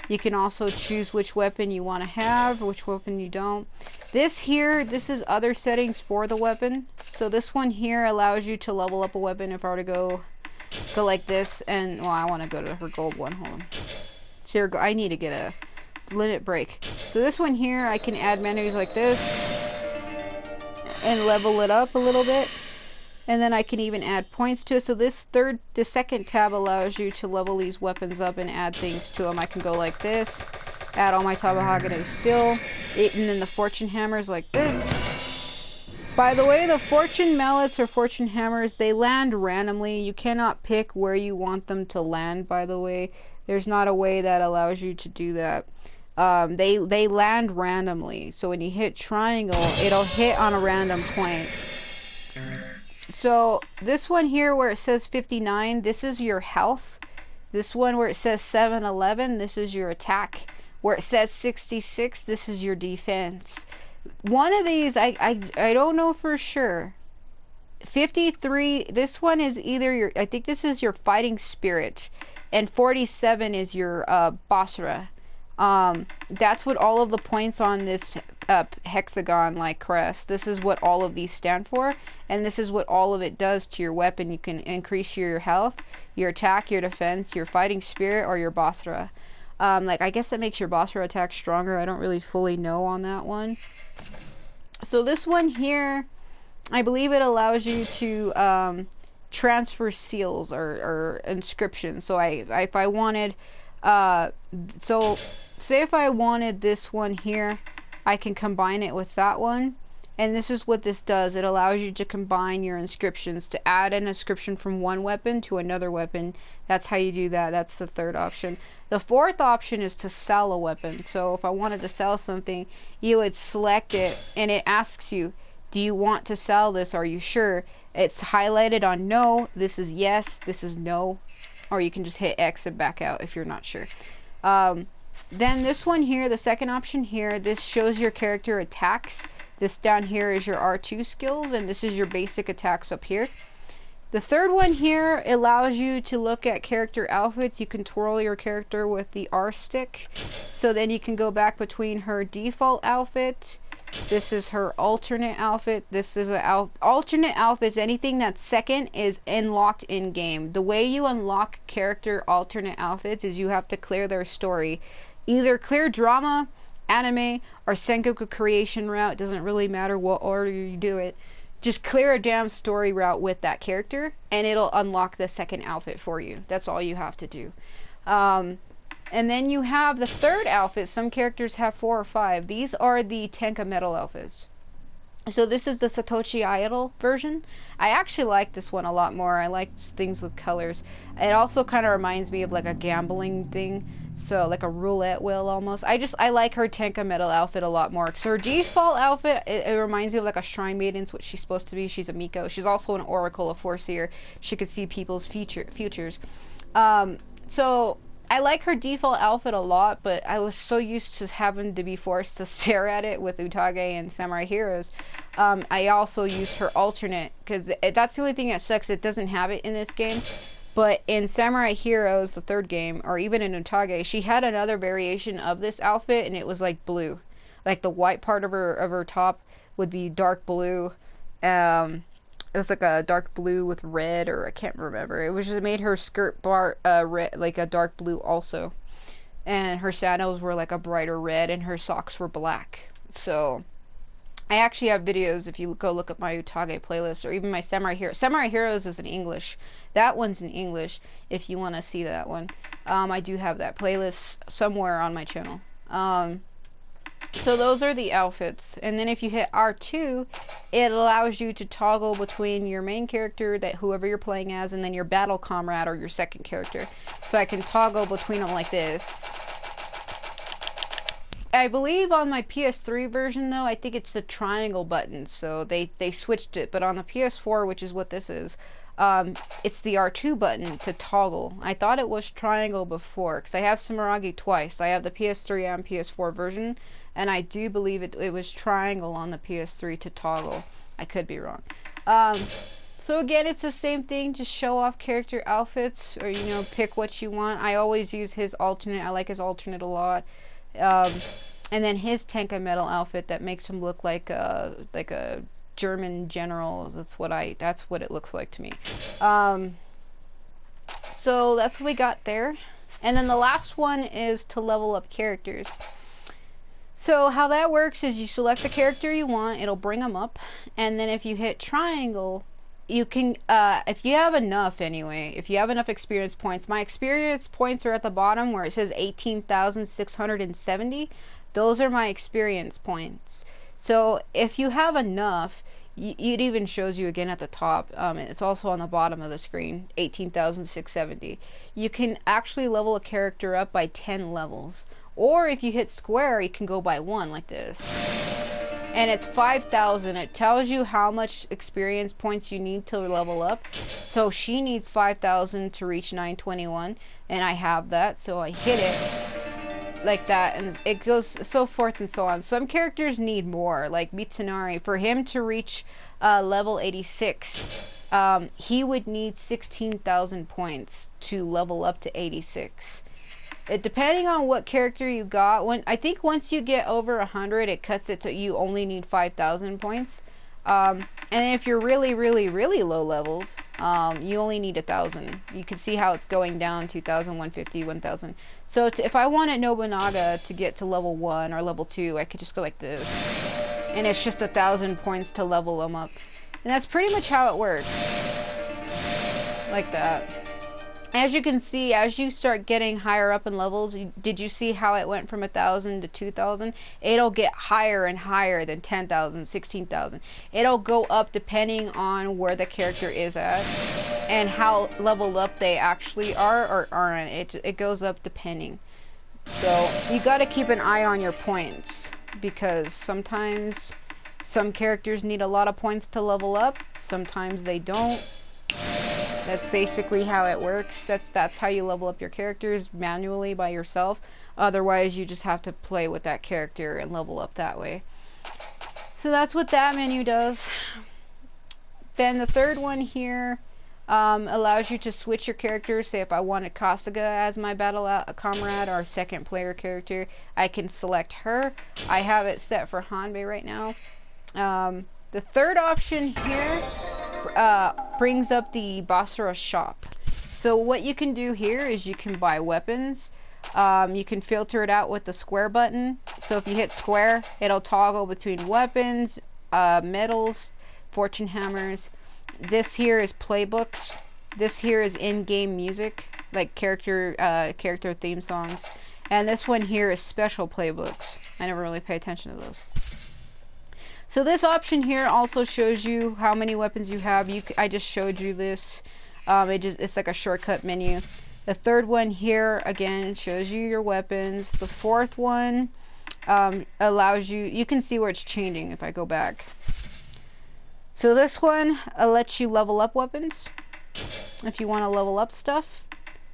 You can also choose which weapon you want to have, which weapon you don't. This here, this is other settings for the weapon. So this one here allows you to level up a weapon. If I were to go like this, and well, I want to go to her gold one. Hold on. So I need to get a limit break. So this one here, I can add menus like this and level it up a little bit. And then I can even add points to it. So the second tab allows you to level these weapons up and add things to them. I can go like this, add all my Tabahagane still, and then the fortune hammers like this. By the way, the fortune mallets or fortune hammers, they land randomly. You cannot pick where you want them to land, by the way. There's not a way that allows you to do that. They land randomly. So when you hit triangle, it'll hit on a random point. So this one here where it says 59, this is your health. This one where it says 711, this is your attack. Where it says 66, this is your defense. One of these, I don't know for sure. 53, this one is either your, I think this is your fighting spirit. And 47 is your Basara. That's what all of the points on this hexagon like crest, this is what all of these stand for, and this is what all of it does to your weapon. You can increase your health, your attack, your defense, your fighting spirit, or your Basara. Like I guess that makes your Basara attack stronger. I don't really fully know on that one. So this one here, I believe it allows you to transfer seals or inscriptions. So if I wanted so say if I wanted this one here, I can combine it with that one, and this is what this does. It allows you to combine your inscriptions, to add an inscription from one weapon to another weapon. That's how you do that. That's the third option. The fourth option is to sell a weapon. So if I wanted to sell something, you would select it and it asks you, do you want to sell this? Are you sure? It's highlighted on no, this is yes, this is no, or you can just hit X and back out if you're not sure. Then this one here, the second option here, this shows your character attacks. This down here is your R2 skills, and this is your basic attacks up here. The third one here allows you to look at character outfits. You can twirl your character with the R stick. So then you can go back between her default outfit. This is her alternate outfit. This is an alternate outfit. Anything that's second is unlocked in game. The way you unlock character alternate outfits is you have to clear their story. Either clear drama, anime, or Sengoku creation route. Doesn't really matter what order you do it. Just clear a damn story route with that character, and it'll unlock the second outfit for you. That's all you have to do. And then you have the third outfit. Some characters have 4 or 5. These are the Tenka metal outfits. So this is the Setouchi idol version. I actually like this one a lot more. I like things with colors. It also kind of reminds me of like a gambling thing. So like a roulette wheel almost. I like her Tenka metal outfit a lot more. So her default outfit, it reminds me of like a shrine maiden. It's what she's supposed to be. She's a Miko. She's also an oracle, a foreseer. She could see people's futures. So I like her default outfit a lot, but I was so used to having to be forced to stare at it with Utage and Samurai Heroes. I also used her alternate, because that's the only thing that sucks. It doesn't have it in this game. But in Samurai Heroes, the third game, or even in Utage, she had another variation of this outfit, and it was like blue. Like the white part of her top would be dark blue. It's like a dark blue with red, or I can't remember. It was just, it made her skirt red, like a dark blue also. And her sandals were like a brighter red, and her socks were black. So I actually have videos if you go look at my Utage playlist, or even my Samurai Heroes. Samurai Heroes is in English. That one's in English if you want to see that one. I do have that playlist somewhere on my channel. So those are the outfits. And then if you hit R2, it allows you to toggle between your main character, that whoever you're playing as, and then your battle comrade or your second character. So I can toggle between them like this. I believe on my PS3 version though, I think it's the triangle button, so they switched it. But on the PS4, which is what this is, it's the R2 button to toggle. I thought it was triangle before, because I have Sumeragi twice. I have the PS3 and PS4 version, and I do believe it was triangle on the PS3 to toggle. I could be wrong. So again, it's the same thing, just show off character outfits, or you know, pick what you want. I always use his alternate. I like his alternate a lot. And then his Tenka metal outfit that makes him look like a German general. That's what it looks like to me. So that's what we got there. And then the last one is to level up characters. So how that works is you select the character you want, it'll bring them up, and then if you hit triangle, you can, if you have enough anyway, if you have enough experience points, my experience points are at the bottom where it says 18,670. Those are my experience points. So if you have enough, it even shows you again at the top. It's also on the bottom of the screen, 18,670. You can actually level a character up by 10 levels. Or if you hit square, you can go by 1 like this. And it's 5,000. It tells you how much experience points you need to level up. So she needs 5,000 to reach 921, and I have that, so I hit it like that, and it goes so forth and so on. Some characters need more, like Mitsunari. For him to reach level 86, he would need 16,000 points to level up to 86. Depending on what character you got, I think once you get over 100, it cuts it to you only need 5,000 points. And if you're really, really, really low leveled, you only need 1,000. You can see how it's going down, 2,000, 150, 1,000. So if I wanted Nobunaga to get to level 1 or level 2, I could just go like this. And it's just 1,000 points to level them up. And that's pretty much how it works. Like that. As you can see, as you start getting higher up in levels, did you see how it went from 1,000 to 2,000? It'll get higher and higher than 10,000, 16,000. It'll go up depending on where the character is at and how leveled up they actually are or aren't. It goes up depending. So you got to keep an eye on your points, because sometimes some characters need a lot of points to level up, sometimes they don't. That's basically how it works. That's how you level up your characters manually by yourself. Otherwise, you just have to play with that character and level up that way. So that's what that menu does. Then the third one here allows you to switch your characters. Say if I wanted Kasuga as my battle comrade or second player character, I can select her. I have it set for Hanbei right now. The third option here brings up the Basara shop. So what you can do here is you can buy weapons. You can filter it out with the square button. So if you hit square, it'll toggle between weapons, medals, fortune hammers. This here is playbooks. This here is in-game music, like character theme songs. And this one here is special playbooks. I never really pay attention to those. So this option here also shows you how many weapons you have. I just showed you this. It's like a shortcut menu. The third one here, again, shows you your weapons. The fourth one allows you can see where it's changing if I go back. So this one lets you level up weapons. If you want to level up stuff,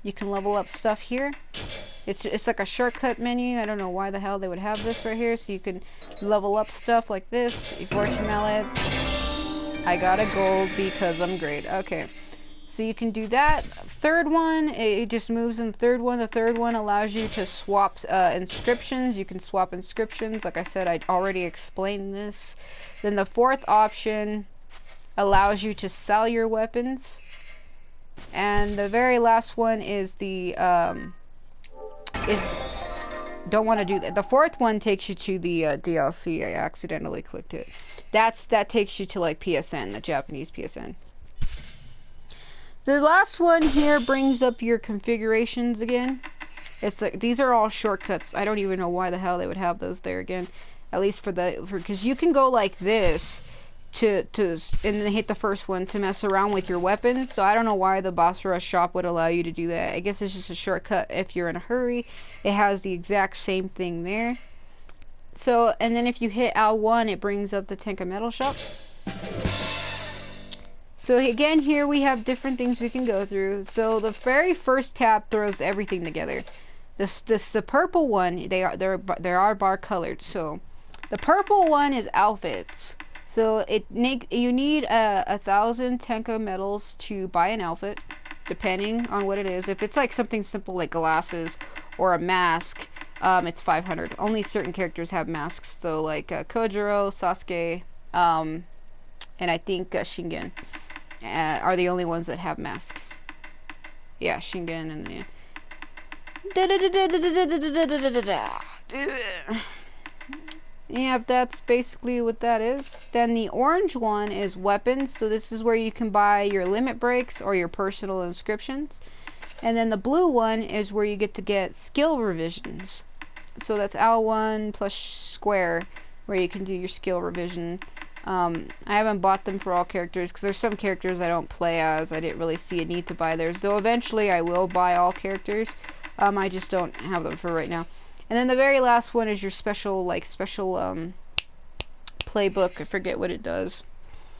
you can level up stuff here. It's like a shortcut menu. I don't know why the hell they would have this right here. So you can level up stuff like this. Fortune mallet. I got a gold because I'm great. Okay. So you can do that. Third one, it just moves in the third one. The third one allows you to swap inscriptions. You can swap inscriptions. Like I said, I already explained this. Then the fourth option allows you to sell your weapons. And the very last one is the... don't want to do that. The fourth one takes you to the DLC. I accidentally clicked it. That takes you to like PSN, the Japanese PSN. The last one here brings up your configurations again. It's like these are all shortcuts. I don't even know why the hell they would have those there again. At least because you can go like this and then hit the first one to mess around with your weapons. So I don't know why the Basara shop would allow you to do that. I guess it's just a shortcut if you're in a hurry. It has the exact same thing there. So, and then if you hit L1, it brings up the Tenka Metal Shop. So again, here we have different things we can go through. So the very first tab throws everything together. The purple one, they are bar colored. So the purple one is outfits. So you need 1,000 Tenka medals to buy an outfit, depending on what it is. If it's like something simple like glasses or a mask, it's 500. Only certain characters have masks, though, like Kojiro, Sasuke, and I think Shingen are the only ones that have masks. Yeah, Shingen and the... Yep, that's basically what that is. Then the orange one is weapons. So this is where you can buy your limit breaks or your personal inscriptions. And then the blue one is where you get skill revisions. So that's L1 plus square, where you can do your skill revision. I haven't bought them for all characters because there's some characters I don't play as. I didn't really see a need to buy theirs. Though eventually I will buy all characters. I just don't have them for right now. And then the very last one is your special playbook. I forget what it does.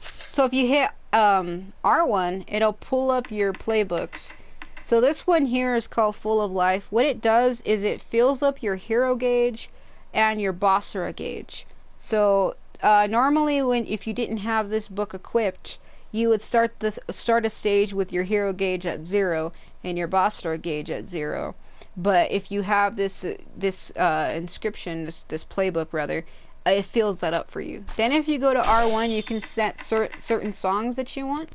So if you hit R1, it'll pull up your playbooks. So this one here is called Full of Life. What it does is it fills up your hero gauge and your Basara gauge. So normally if you didn't have this book equipped, you would start a stage with your hero gauge at 0 and your Basara gauge at 0. But if you have this inscription, this playbook rather, it fills that up for you. Then if you go to R1, you can set certain songs that you want.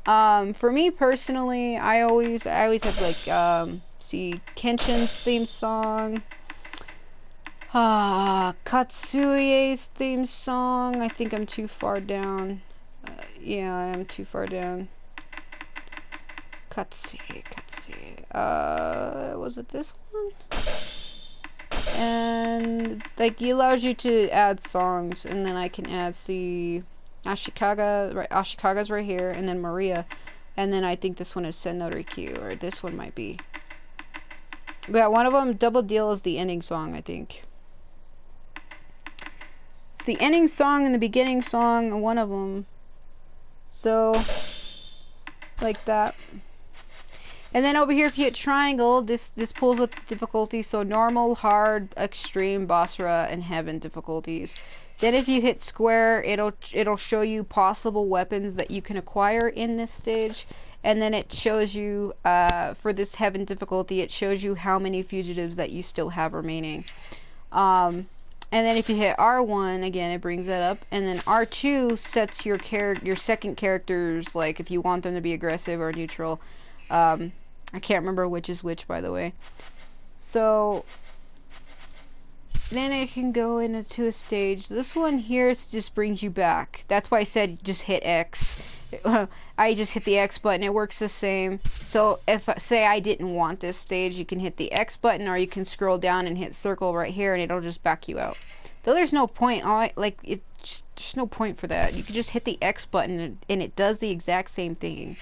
For me personally, I always have like Kenshin's theme song, Katsuye's theme song. I think I'm too far down. Yeah, I am too far down. Katsuye. Was it this one? And like it allows you to add songs, and then I can add Ashikaga. Right, Ashikaga's right here, and then Maria, and then I think this one is Senori Q, or this one might be. Yeah, one of them, Double Deal, is the ending song, I think. It's the ending song and the beginning song, and one of them. So, like that. And then over here, if you hit triangle, this pulls up the difficulty. So normal, hard, extreme, Basara, and heaven difficulties. Then if you hit square, it'll show you possible weapons that you can acquire in this stage. And then it shows you, for this heaven difficulty, it shows you how many fugitives that you still have remaining. And then if you hit R1, again, it brings that up. And then R2 sets your second characters, like if you want them to be aggressive or neutral. I can't remember which is which, by the way. So then it can go into a stage. This one here just brings you back. That's why I said just hit X. I just hit the X button. It works the same. So if, say, I didn't want this stage, you can hit the X button, or you can scroll down and hit circle right here, and it'll just back you out. Though there's no point. There's no point for that. You can just hit the X button, and it does the exact same thing.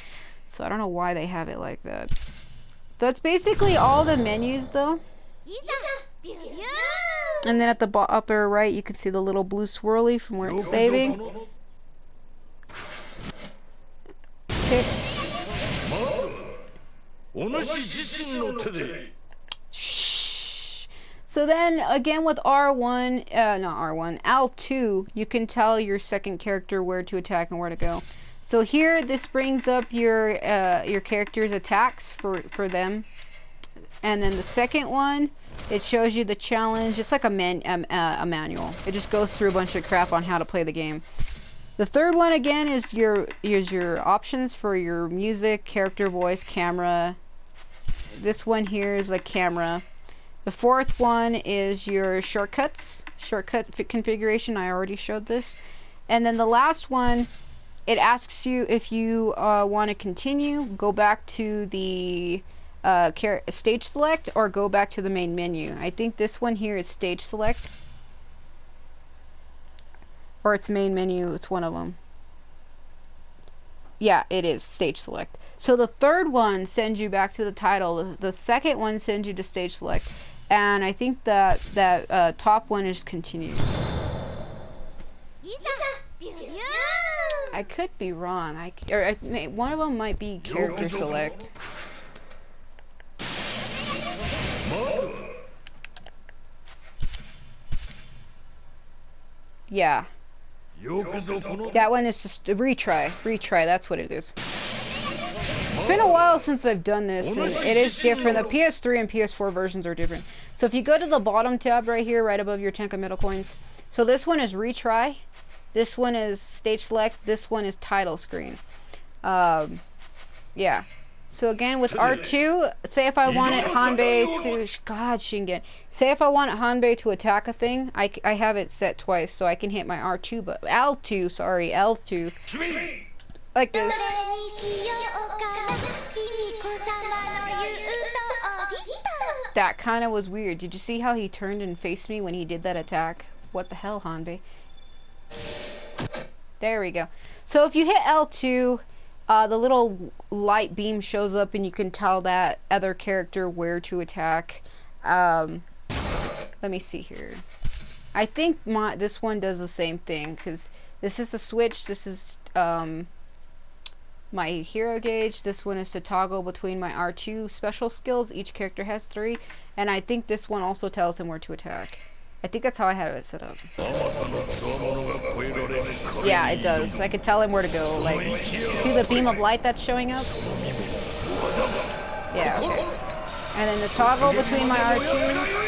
So I don't know why they have it like that. That's basically all the menus, though. And then at the upper right, you can see the little blue swirly from where it's saving. Okay. Shh. So then, again with R1, not R1, L2, you can tell your second character where to attack and where to go. So here, this brings up your character's attacks for them, and then the second one, it shows you the challenge. It's like a manual. It just goes through a bunch of crap on how to play the game. The third one again is your options for your music, character voice, camera. This one here is like camera. The fourth one is your shortcut configuration. I already showed this, and then the last one. It asks you if you want to continue, go back to the stage select, or go back to the main menu. I think this one here is stage select. Or it's main menu, it's one of them. Yeah, it is stage select. So the third one sends you back to the title. The second one sends you to stage select. and I think that top one is continued. I could be wrong. One of them might be character select. Yeah. That one is just a retry. Retry, that's what it is. It's been a while since I've done this, and it is different. The PS3 and PS4 versions are different. So if you go to the bottom tab right here, right above your Tenka metal coins, so this one is retry, this one is stage select, this one is title screen. Yeah. So again, with R2, say if I wanted Hanbei to, God, Shingen. Say if I wanted Hanbei to attack a thing, I have it set twice, so I can hit my R2, but L2, sorry, L2, like this. That kind of was weird. Did you see how he turned and faced me when he did that attack? What the hell, Hanbei? There we go. So if you hit L2, the little light beam shows up and you can tell that other character where to attack. Let me see here. I think this one does the same thing, because this is the switch, this is my hero gauge, this one is to toggle between my R2 special skills. Each character has 3, and I think this one also tells him where to attack. I think that's how I have it set up. Yeah, it does. I could tell him where to go. Like, see the beam of light that's showing up? Yeah, okay. And then the toggle between my R2.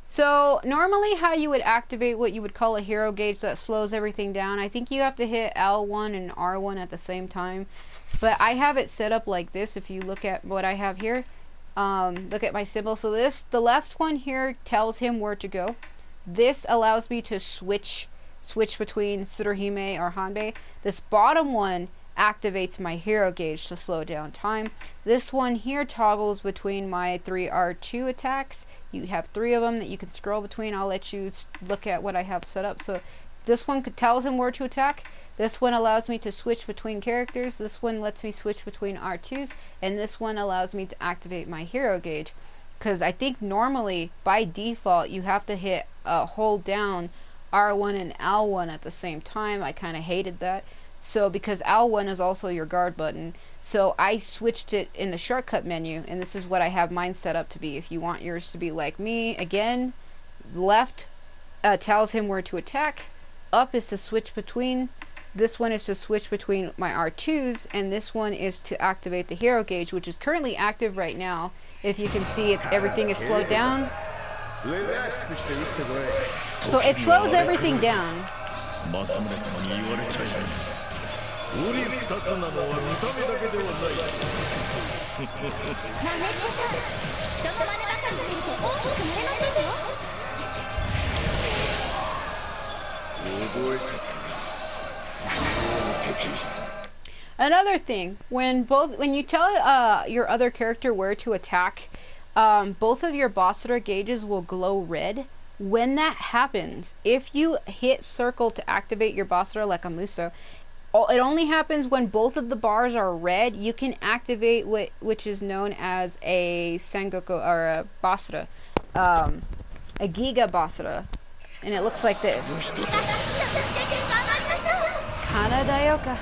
So, normally how you would activate what you would call a hero gauge that slows everything down, I think you have to hit L1 and R1 at the same time. But I have it set up like this. If you look at what I have here, look at my symbol. So the left one here tells him where to go. This allows me to switch between Tsuruhime or Hanbei. This bottom one activates my hero gauge to slow down time. This one here toggles between my 3 R2 attacks. You have 3 of them that you can scroll between. I'll let you look at what I have set up. So this one tells him where to attack. This one allows me to switch between characters. This one lets me switch between R2s. And this one allows me to activate my hero gauge. Because I think normally, by default, you have to hold down R1 and L1 at the same time. I kind of hated that. So because L1 is also your guard button, so I switched it in the shortcut menu, and this is what I have mine set up to be. If you want yours to be like me, again, left tells him where to attack, up is to switch between, this one is to switch between my R2s, and this one is to activate the hero gauge, which is currently active right now. If you can see, everything is slowed down. So it slows everything down. Another thing, when you tell your other character where to attack, both of your Basara gauges will glow red. When that happens, if you hit circle to activate your Basara like a Muso, it only happens when both of the bars are red. You can activate which is known as a Sengoku or a Basara, a Giga Basara, and it looks like this. Kanadayoka.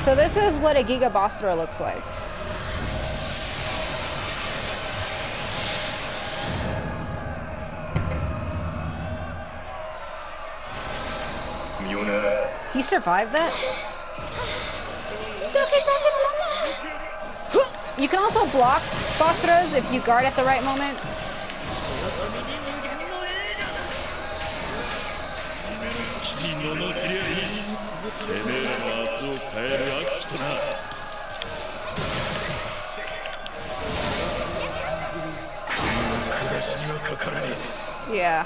So this is what a Giga Basara looks like. He survived that? You can also block Basaras if you guard at the right moment. Yeah.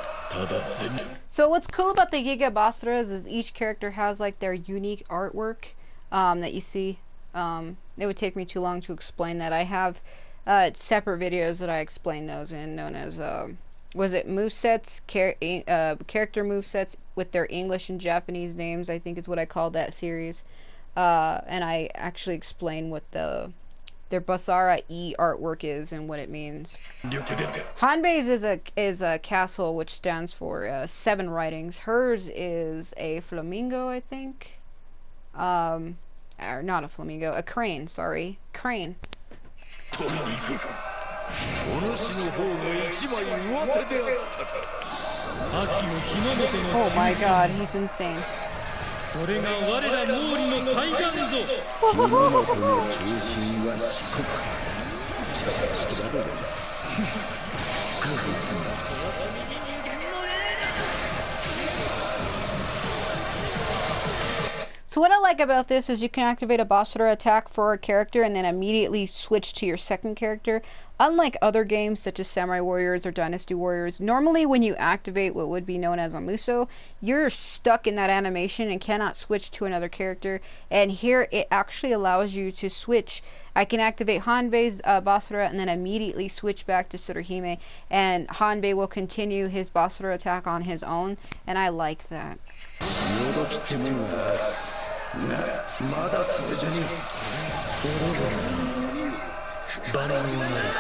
So what's cool about the Giga Basaras is each character has like their unique artwork that you see. It would take me too long to explain that. I have separate videos that I explain those in, known as was it movesets, character movesets with their English and Japanese names, I think is what I called that series. And I actually explained what their Basara E artwork is and what it means. Hanbei's is a castle, which stands for 7 writings. Hers is a flamingo, I think. Or not a flamingo, a crane. Sorry, crane. Oh my God, he's insane. So what I like about this is you can activate a Basara attack for a character and then immediately switch to your second character. Unlike other games such as Samurai Warriors or Dynasty Warriors, normally when you activate what would be known as a Muso, you're stuck in that animation and cannot switch to another character. And here it actually allows you to switch. I can activate Hanbei's Basara and then immediately switch back to Tsuruhime, and Hanbei will continue his Basara attack on his own, and I like that.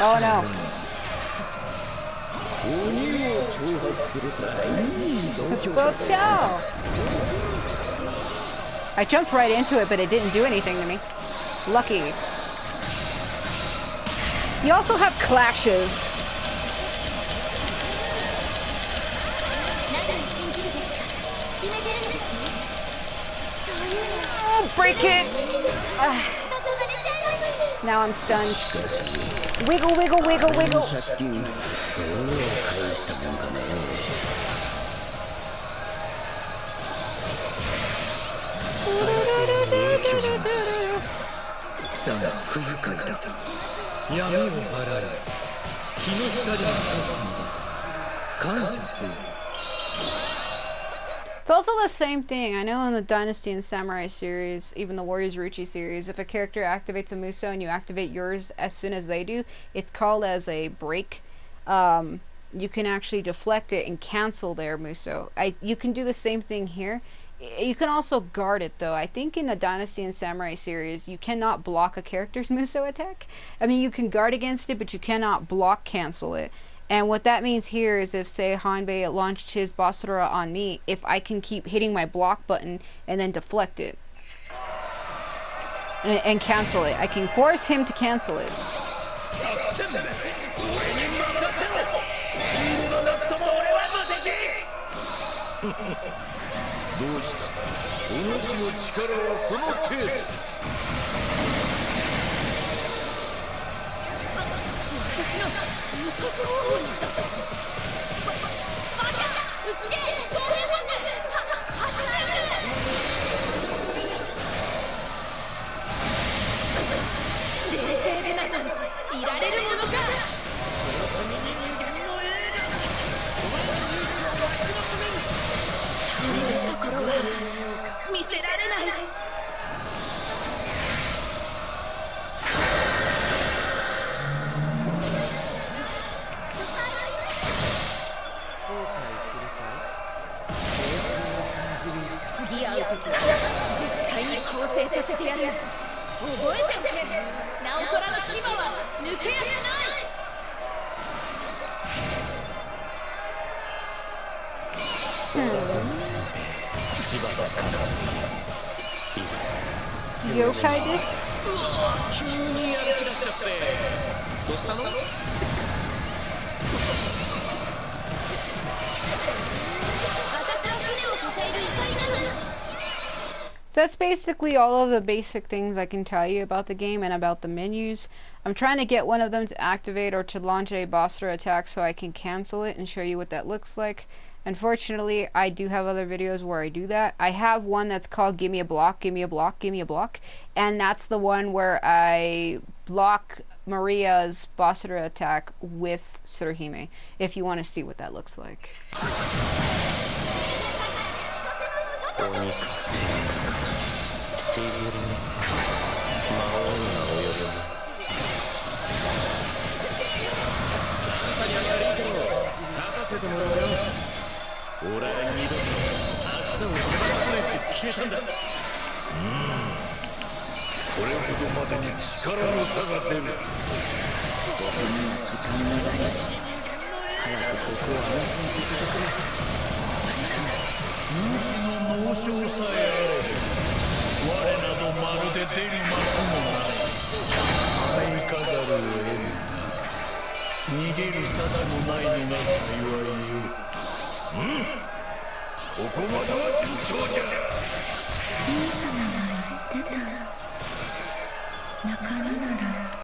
Oh no. I jumped right into it, but it didn't do anything to me. Lucky. You also have clashes. Oh, break it! Now I'm stunned. Wiggle, wiggle, wiggle, wiggle. It's also the same thing. I know in the Dynasty and Samurai series, even the Warriors Ruchi series, if a character activates a Muso and you activate yours as soon as they do, it's called as a break. You can actually deflect it and cancel their Muso. You can do the same thing here. You can also guard it though. I think in the Dynasty and Samurai series, you cannot block a character's Muso attack. I mean, you can guard against it, but you cannot block cancel it. And what that means here is if, say, Hanbei launched his Basara on me, if I can keep hitting my block button and then deflect it and cancel it, I can force him to cancel it. Yokai desu? So that's basically all of the basic things I can tell you about the game and about the menus. I'm trying to get one of them to activate or to launch a Basara attack so I can cancel it and show you what that looks like. Unfortunately, I do have other videos where I do that. I have one that's called Give Me a Block, Give Me a Block, Give Me a Block, and that's the one where I block Maria's Basara attack with Tsuruhime, if you want to see what that looks like. 俺は二度と明日をさらさないって決めたんだ。これほどまでに力の差が出る。僕には時間がない。早く僕を安心させてくれ。無視の脳症さえあれば我などまるで出る幕もない。ためいかざるを得ぬ。逃げる幸もないのが幸いよ。ここまでは順調じゃ。兄様が言ってた。中身なら